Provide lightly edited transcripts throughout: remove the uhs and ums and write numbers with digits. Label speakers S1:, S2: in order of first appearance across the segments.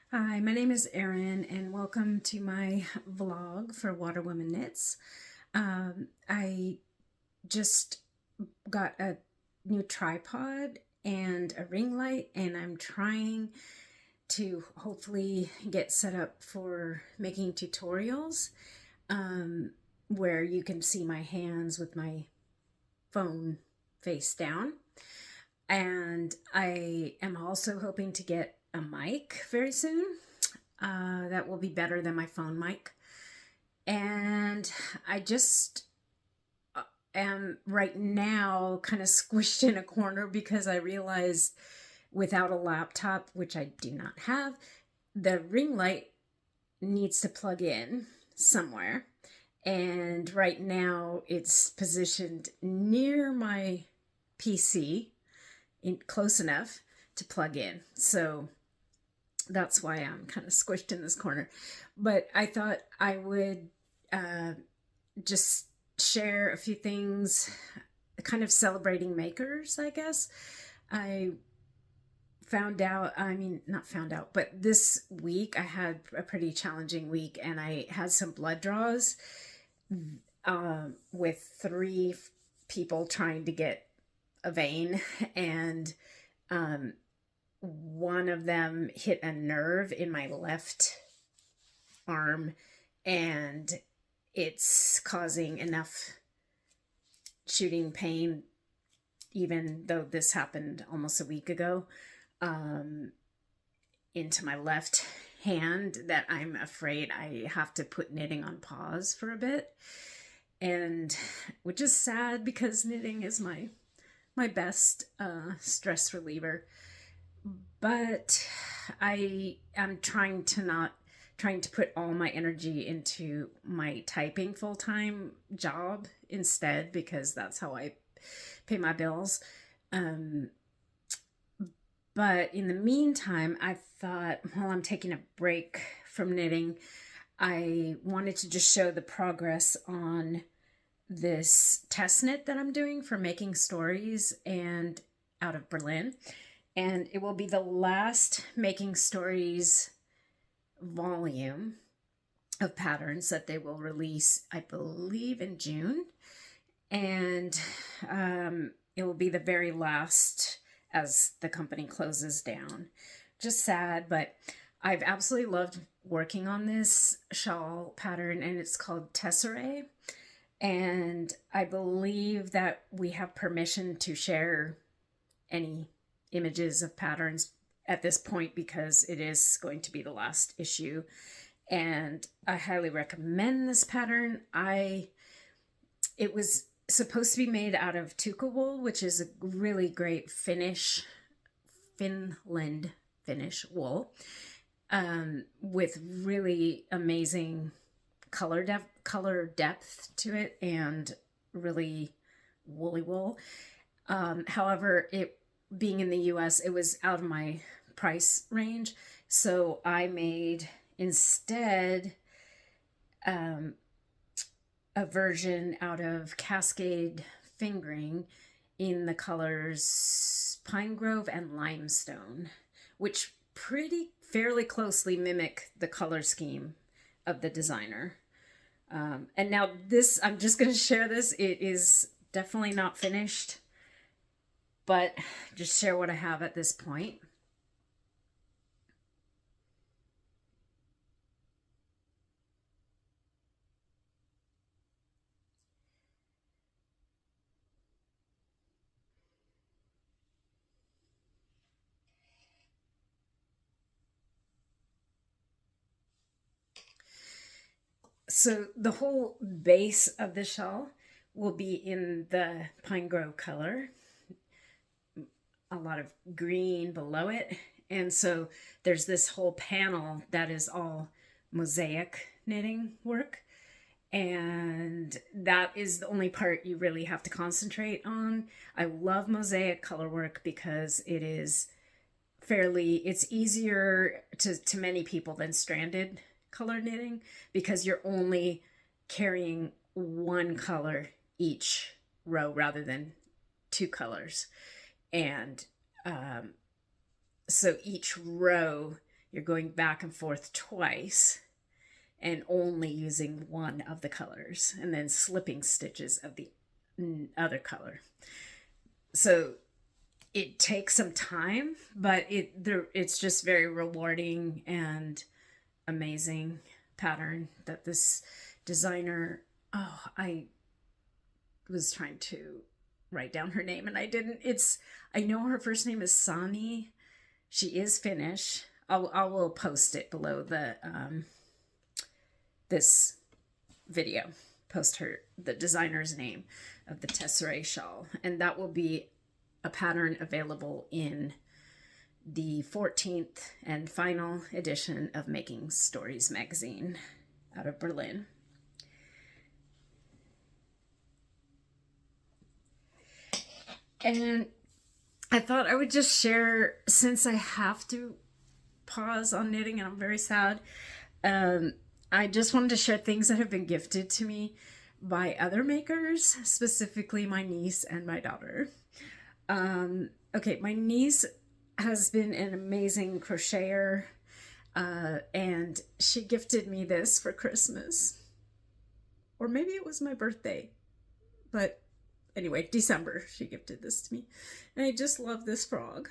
S1: Hi, my name is Erin, and welcome to my vlog for Waterwoman Knits. I just got a new tripod and a ring light, and I'm trying to hopefully get set up for making tutorials where you can see my hands with my phone face down. And I am also hoping to get a mic very soon. That will be better than my phone mic. And I just am right now kind of squished in a corner because I realized without a laptop, which I do not have, the ring light needs to plug in somewhere. And right now it's positioned near my PC, close enough to plug in. So that's why I'm kind of squished in this corner. But I thought I would just share a few things, kind of celebrating makers, I guess. I found out, but this week I had a pretty challenging week, and I had some blood draws with 3 people trying to get a vein, and one of them hit a nerve in my left arm, and it's causing enough shooting pain, even though this happened almost a week ago, into my left hand, that I'm afraid I have to put knitting on pause for a bit. And which is sad because knitting is my best stress reliever. But I am trying to put all my energy into my typing full-time job instead, because that's how I pay my bills. But in the meantime, I thought, while I'm taking a break from knitting, I wanted to just show the progress on this test knit that I'm doing for Making Stories and out of Berlin. And it will be the last Making Stories volume of patterns that they will release, I believe, in June. And it will be the very last as the company closes down. Just sad, but I've absolutely loved working on this shawl pattern, and it's called Tesserae. And I believe that we have permission to share any images of patterns at this point, because it is going to be the last issue. And I highly recommend this pattern. It was supposed to be made out of Tuka wool, which is a really great Finland Finnish wool, with really amazing color depth to it, and really woolly wool. However, it being in the US, it was out of my price range, so I made instead a version out of Cascade fingering in the colors Pine Grove and Limestone, which pretty fairly closely mimic the color scheme of the designer. And now this, I'm just going to share this. It is definitely not finished, but just share what I have at this point. So the whole base of the shawl will be in the pine grove color, a lot of green below it. And so there's this whole panel that is all mosaic knitting work. And that is the only part you really have to concentrate on. I love mosaic color work because it is it's easier to many people than stranded color knitting, because you're only carrying one color each row rather than two colors. And so each row you're going back and forth twice and only using one of the colors, and then slipping stitches of the other color. So it takes some time, but it's just very rewarding and amazing pattern that this designer, I was trying to write down her name and I didn't. I know her first name is Sani. She is Finnish. I will post it below the this video. Post the designer's name of the Tesserae shawl, and that will be a pattern available in the 14th and final edition of Making Stories magazine out of Berlin. And I thought I would just share, since I have to pause on knitting and I'm very sad, I just wanted to share things that have been gifted to me by other makers, specifically my niece and my daughter. Okay, my niece has been an amazing crocheter, and she gifted me this for Christmas. Or maybe it was my birthday. But anyway, December, she gifted this to me. And I just love this frog.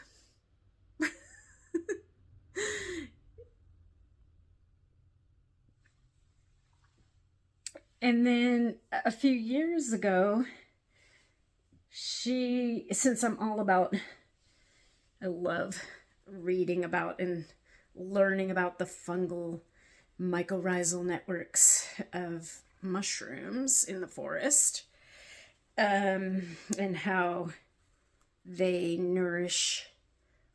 S1: And then a few years ago, since I'm all about, I love reading about and learning about the fungal mycorrhizal networks of mushrooms in the forest, and how they nourish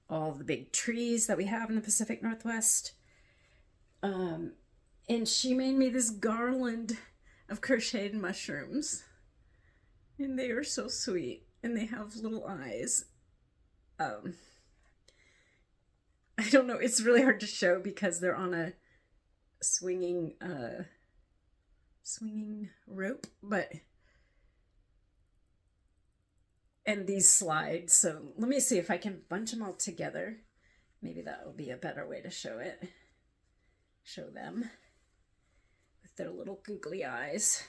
S1: all the big trees that we have in the Pacific Northwest. And she made me this garland of crocheted mushrooms. And they are so sweet. And they have little eyes. I don't know. It's really hard to show because they're on a swinging rope. And these slide. So let me see if I can bunch them all together. Maybe that will be a better way to show them with their little googly eyes,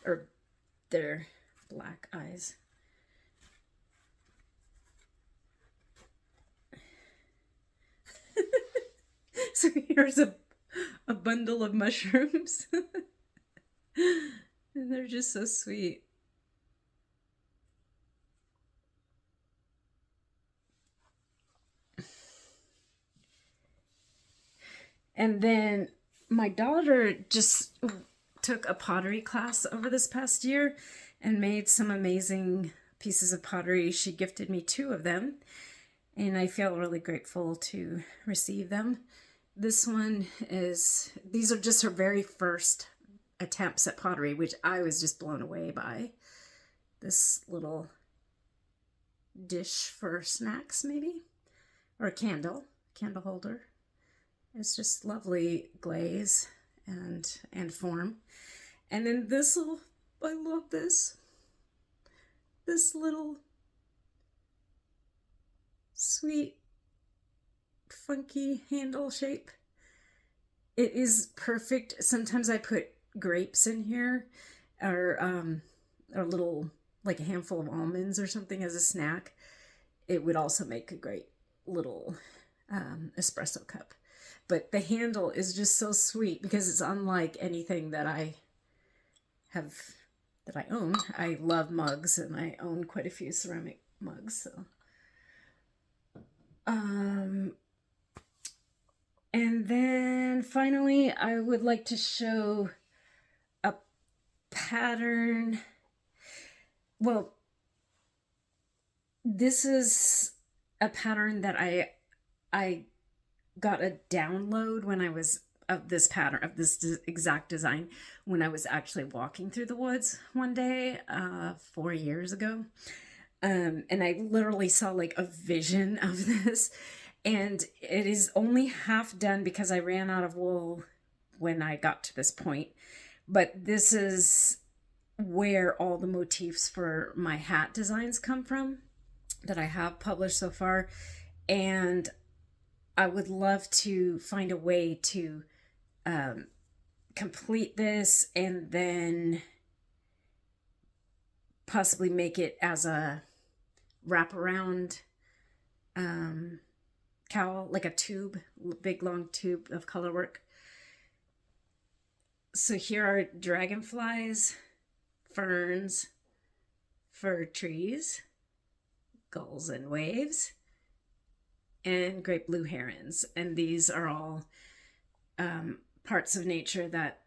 S1: or their black eyes. So here's a bundle of mushrooms. And they're just so sweet. And then my daughter just took a pottery class over this past year and made some amazing pieces of pottery. She gifted me 2 of them, and I feel really grateful to receive them. These are just her very first attempts at pottery, which I was just blown away by. This little dish for snacks, maybe, or a candle holder. It's just lovely glaze and form. And then I love this little sweet funky handle shape. It is perfect. Sometimes I put grapes in here, or a little, like a handful of almonds or something as a snack. It would also make a great little espresso cup. But the handle is just so sweet because it's unlike anything that I own. I love mugs, and I own quite a few ceramic mugs. So, and then finally, I would like to show a pattern. Well, this is a pattern that I got a download when I was of this pattern, of this exact design, when I was actually walking through the woods one day 4 years ago. And I literally saw like a vision of this, and it is only half done because I ran out of wool when I got to this point. But this is where all the motifs for my hat designs come from that I have published so far. And I would love to find a way to complete this and then possibly make it as a wraparound cowl, like a tube, big long tube of color work. So here are dragonflies, ferns, fir trees, gulls and waves, and great blue herons. And these are all parts of nature that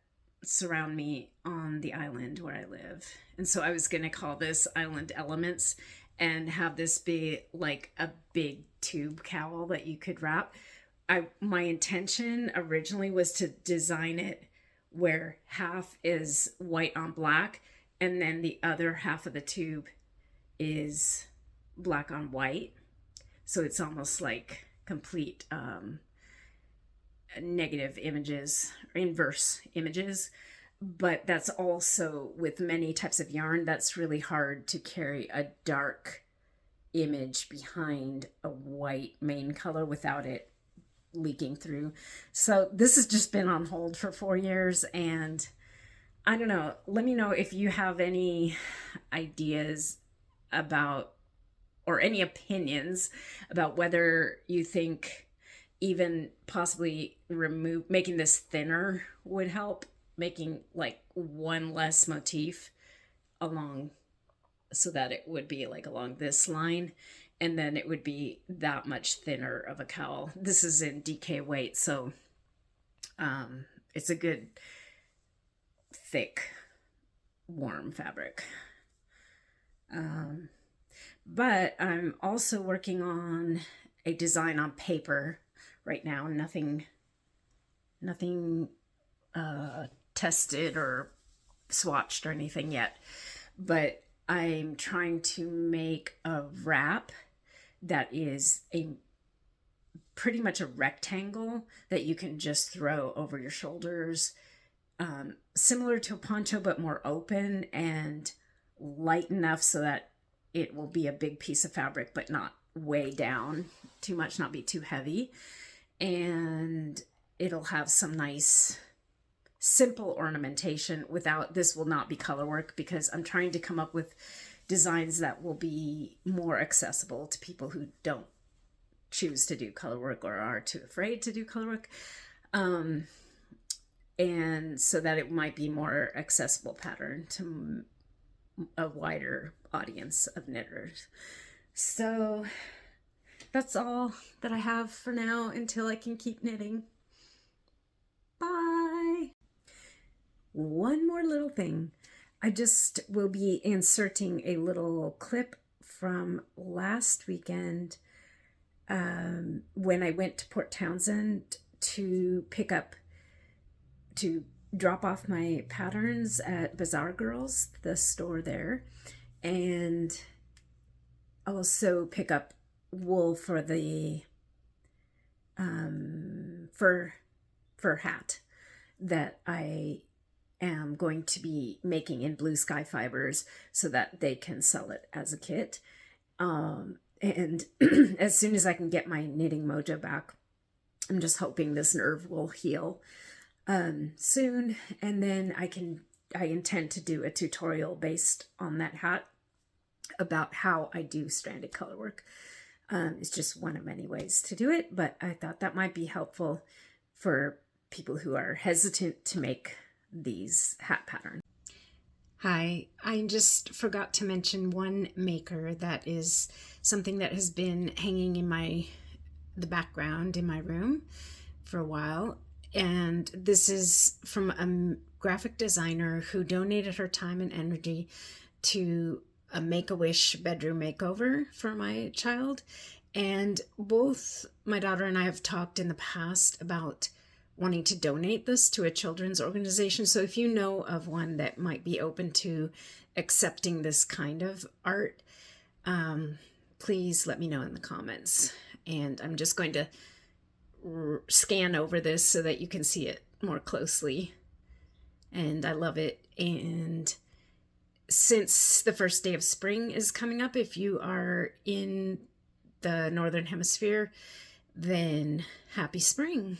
S1: surround me on the island where I live. And so I was going to call this Island Elements and have this be like a big tube cowl that you could wrap. My intention originally was to design it where half is white on black and then the other half of the tube is black on white. So it's almost like complete negative images, or inverse images. But that's also, with many types of yarn, that's really hard to carry a dark image behind a white main color without it leaking through. So this has just been on hold for 4 years, and I don't know. Let me know if you have any ideas about, or any opinions about whether you think even possibly making this thinner would help, making like one less motif along, so that it would be like along this line, and then it would be that much thinner of a cowl. This is in DK weight, so it's a good thick warm fabric. But I'm also working on a design on paper right now. Nothing tested or swatched or anything yet, but I'm trying to make a wrap that is pretty much a rectangle that you can just throw over your shoulders, similar to a poncho but more open and light enough so that it will be a big piece of fabric but not way down too much, not be too heavy, and it'll have some nice simple ornamentation without, this will not be color work because I'm trying to come up with designs that will be more accessible to people who don't choose to do color work or are too afraid to do color work, and so that it might be more accessible pattern to a wider audience of knitters. So that's all that I have for now until I can keep knitting. Bye. One more little thing. I just will be inserting a little clip from last weekend when I went to Port Townsend to drop off my patterns at Bazaar Girls, the store there, and also pick up wool for the fur hat that I am going to be making in Blue Sky Fibers so that they can sell it as a kit. And as soon as I can get my knitting mojo back, I'm just hoping this nerve will heal soon, and then I intend to do a tutorial based on that hat about how I do stranded colorwork. It's just one of many ways to do it, but I thought that might be helpful for people who are hesitant to make these hat patterns. Hi, I just forgot to mention one maker that is something that has been hanging in the background in my room for a while. And this is from a graphic designer who donated her time and energy to a Make-A-Wish bedroom makeover for my child. And both my daughter and I have talked in the past about wanting to donate this to a children's organization. So if you know of one that might be open to accepting this kind of art, please let me know in the comments. And I'm just going to scan over this so that you can see it more closely. And I love it. And since the first day of spring is coming up, if you are in the Northern Hemisphere, then happy spring.